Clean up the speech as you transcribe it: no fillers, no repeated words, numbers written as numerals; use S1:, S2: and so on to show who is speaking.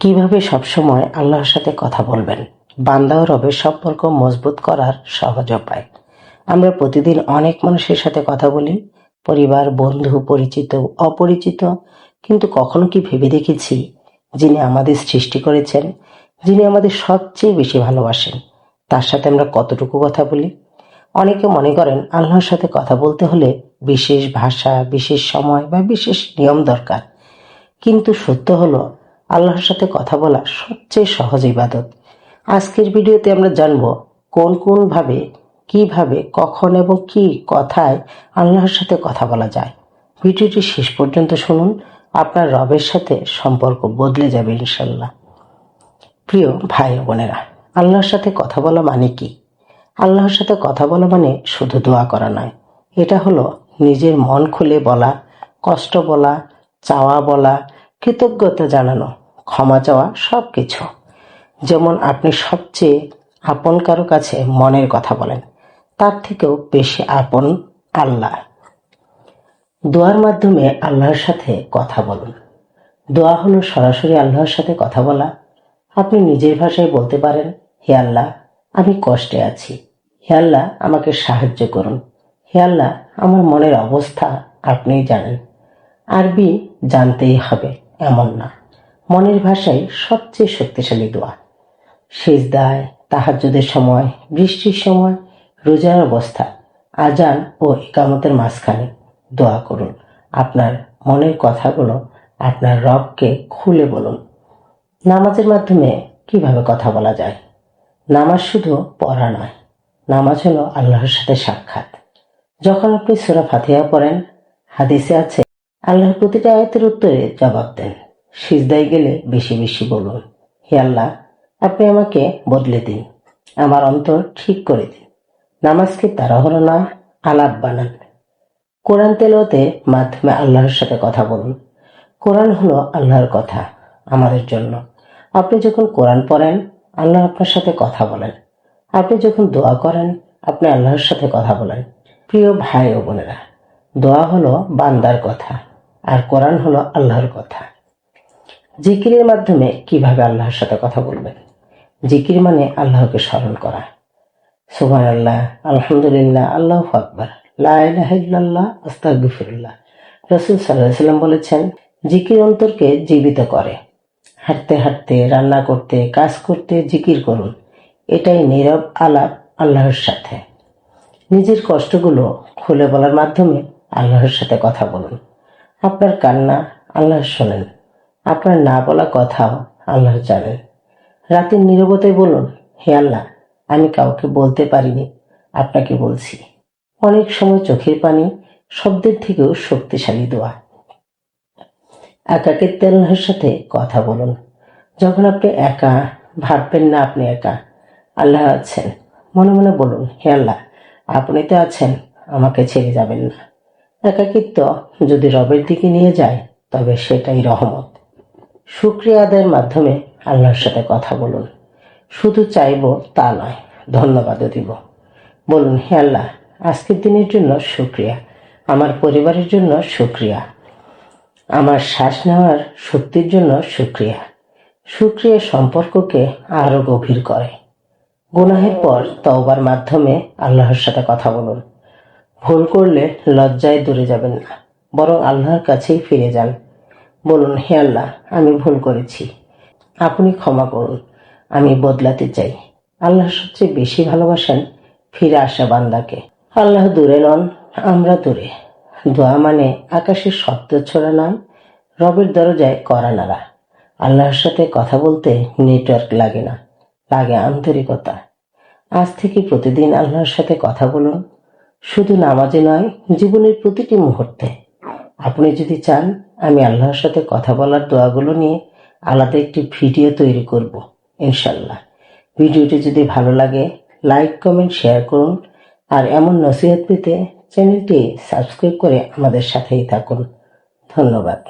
S1: কিভাবে সবসময় আল্লাহর সাথে কথা বলবেন? বান্দা ও রবের সম্পর্ক মজবুত করার সহজ উপায়। আমরা প্রতিদিন অনেক মানুষের সাথে কথা বলি, পরিবার, বন্ধু, পরিচিত, অপরিচিত, কিন্তু কখনো কি ভেবে দেখেছি যিনি আমাদের সৃষ্টি করেছেন, যিনি আমাদের সবচেয়ে বেশি ভালোবাসেন, তার সাথে আমরা কতটুকু কথা বলি? অনেকে মনে করেন আল্লাহর সাথে কথা বলতে হলে বিশেষ ভাষা, বিশেষ সময় বা বিশেষ নিয়ম দরকার। কিন্তু সত্য হলো আল্লাহর সাথে কথা বলা সবচেয়ে সহজ ইবাদত। আজকের ভিডিওতে আমরা জানব কোন ভাবে, কিভাবে, কখন এবং কি কথায় আল্লাহর সাথে কথা বলা যায়। ভিডিওটি শেষ পর্যন্ত শুনুন, আপনার রবের সাথে সম্পর্ক বদলে যাবে ইনশাল্লাহ। প্রিয় ভাই ও বোনেরা, আল্লাহর সাথে কথা বলা মানে কি? আল্লাহর সাথে কথা বলা মানে শুধু দোয়া করা নয়। এটা হলো নিজের মন খুলে বলা, কষ্ট বলা, চাওয়া বলা, কৃতজ্ঞতা জানানো, ক্ষমা চাওয়া, সবকিছু। যেমন আপনি সবচেয়ে আপন কারো কাছে মনের কথা বলেন, তার থেকেও বেশি আপন আল্লাহ। দোয়ার মাধ্যমে আল্লাহর সাথে কথা বলুন। দোয়া হলো সরাসরি আল্লাহর সাথে কথা বলা। আপনি নিজের ভাষায় বলতে পারেন, হে আল্লাহ, আমি কষ্টে আছি। হে আল্লাহ, আমাকে সাহায্য করুন। হে আল্লাহ, আমার মনের অবস্থা আপনিই জানেন। আরবি জানতেই হবে এমন না, মনের ভাষায় সবচেয়ে শক্তিশালী দোয়া। সিজদায়, তাহাজ্জুদের সময়, বৃষ্টির সময়, রোজার অবস্থা, আজান ও ইকামতের মাঝখানে দোয়া করুন। আপনার মনের কথাগুলো আপনার রবকে খুলে বলুন। নামাজের মাধ্যমে কিভাবে কথা বলা যায়? নামাজ শুধু পড়া নয়, নামাজ হলো আল্লাহর সাথে সাক্ষাৎ। যখন আপনি সূরা ফাতিহা পড়েন, হাদিসে আছে আল্লাহর প্রতিটা আয়াতের উত্তরে জবাব দেন। সিজদায় গেলে বেশি বেশি বলুন, হে আল্লাহ, আপনি আমাকে বদলে দিন, আমার অন্তর ঠিক করে দিন। নামাজকে তাড়াহুড়ো নয়, আলাপ বানান। কোরআন তেলাওয়াতের মাধ্যমে আল্লাহর সাথে কথা বলুন। কোরআন হলো আল্লাহর কথা আমাদের জন্য। আপনি যখন কোরআন পড়েন, আল্লাহ আপনার সাথে কথা বলেন। আপনি যখন দোয়া করেন, আপনি আল্লাহর সাথে কথা বলেন। প্রিয় ভাই ও বোনেরা, দোয়া হলো বান্দার কথা আর কোরআন হলো আল্লাহর কথা। জিকিরের মাধ্যমে কিভাবে আল্লাহর সাথে কথা বলবেন? জিকির মানে আল্লাহকে স্মরণ করা। সুবহানাল্লাহ, আলহামদুলিল্লাহ, আল্লাহু আকবার, লা ইলাহা ইল্লাল্লাহ, আস্তাগফিরুল্লাহ। রাসূল সাল্লাল্লাহু আলাইহি ওয়াসাল্লাম বলেছেন, জিকির অন্তরকে জীবিত করে। হাঁটতে হাঁটতে, রান্না করতে, কাজ করতে জিকির করুন। এটাই নীরব আলাপ আল্লাহর সাথে। নিজের কষ্টগুলো খুলে বলার মাধ্যমে আল্লাহর সাথে কথা বলুন। আপনার কান্না আল্লাহ শোনেন, আপনার না বলা কথাও আল্লাহ জানেন। রাতের নীরবতায় বলুন, হে আল্লাহ, আমি কাউকে বলতে পারিনি, আপনাকে বলছি। অনেক সময় চোখের পানি শব্দের থেকেও শক্তিশালী দোয়া। একাকিত্বে আল্লাহর সাথে কথা বলুন। যখন আপনি একা, ভাববেন না আপনি একা, আল্লাহ আছেন। মনে মনে বলুন, হে আল্লাহ, আপনি তো আছেন, আমাকে ছেড়ে যাবেন না। একাকিত্ব যদি রবের দিকে নিয়ে যায়, তবে সেটাই রহমত। শুকরিয়া আদায়ের মাধ্যমে আল্লাহর সাথে কথা বলুন। শুধু চাইব তা নয়, ধন্যবাদও দিব। বলুন, হে আল্লাহ, আজকের দিনের জন্য শুকরিয়া, আমার পরিবারের জন্য শুকরিয়া, আমার শ্বাস নেওয়ার শক্তির জন্য শুকরিয়া। শুকরিয়া সম্পর্ককে আরো গভীর করে। গুনাহের পর তওবার মাধ্যমে আল্লাহর সাথে কথা বলুন। ভুল করলে লজ্জায় দূরে যাবেন না, বরং আল্লাহর কাছেই ফিরে যান। বলুন, হে আল্লাহ, আমি ভুল করেছি, আপনি ক্ষমা করুন, আমি বদলাতে চাই। আল্লাহ সবচেয়ে বেশি ভালোবাসেন ফিরে আসা বান্দাকে। আল্লাহ দূরে নন, আমরা দূরে। দোয়া মানে আকাশের শব্দ ছোড়া নয়, রবের দরজায় করা নাড়া। আল্লাহর সাথে কথা বলতে নেটওয়ার্ক লাগে না, লাগে আন্তরিকতা। আজ থেকে প্রতিদিন আল্লাহর সাথে কথা বলুন, শুধু নামাজে নয়, জীবনের প্রতিটি মুহূর্তে। আপনি যদি চান, আমি আল্লাহর সাথে কথা বলার দোয়াগুলো নিয়ে আলাদা একটি ভিডিও তৈরি করব ইনশাল্লাহ। ভিডিওটি যদি ভালো লাগে, লাইক, কমেন্ট, শেয়ার করুন। আর এমন নসিহত পেতে চ্যানেলটি সাবস্ক্রাইব করে আমাদের সাথেই থাকুন। ধন্যবাদ।